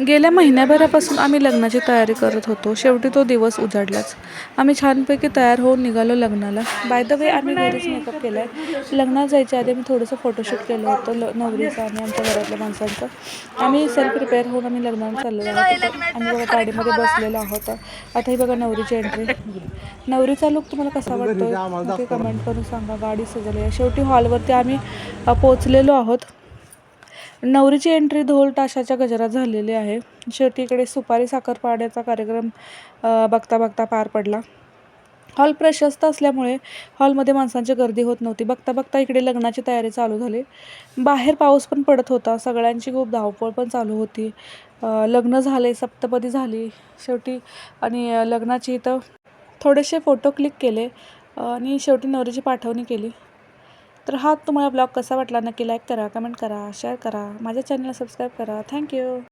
गेल्या महिन्याभरापासून आम्ही लग्नाची तयारी करत होतो. शेवटी तो दिवस उजाडलाच. आम्ही छानपैकी तयार होऊन निघालो लग्नाला. बाय द वे आम्ही घरीच मेकअप केला आहे. लग्नात जायच्या आधी आम्ही थोडंसं फोटोशूट केलं होतं नवरीचं आणि आमच्या घरातल्या माणसांचं. आम्ही सेल्फ प्रिपेअर होऊन आम्ही लग्नाला चाललेलो आहोत. आम्ही बघा गाडीमध्ये बसलेलो आहोत. आता ही बघा नवरीची एंट्री. नवरीचा लुक तुम्हाला कसा वाटतोय नक्की कमेंट करून सांगा. गाडी सजवली आहे. शेवटी हॉलवरती आम्ही पोचलेलो आहोत. नवरीची एंट्री ढोल ताशाच्या गजरात झालेली आहे. शेवटी इकडे सुपारी साखरपुड्याचा कार्यक्रम बघता बघता पार पडला. हॉल प्रशस्त असल्यामुळे हॉलमध्ये माणसांची गर्दी होत नव्हती. बघता बघता इकडे लग्नाची तयारी चालू झाली. बाहेर पाऊस पण पडत होता. सगळ्यांची खूप धावपळ पण चालू होती. लग्न झाले, सप्तपदी झाली शेवटी आणि लग्नाची इथं थोडेसे फोटो क्लिक केले आणि शेवटी नवरीची पाठवणी केली. तर हा तुम्हाला ब्लॉग कसा वाटला नक्की लाईक करा, कमेंट करा, शेअर करा, माझ्या चॅनलला सबस्क्राईब करा. थँक्यू.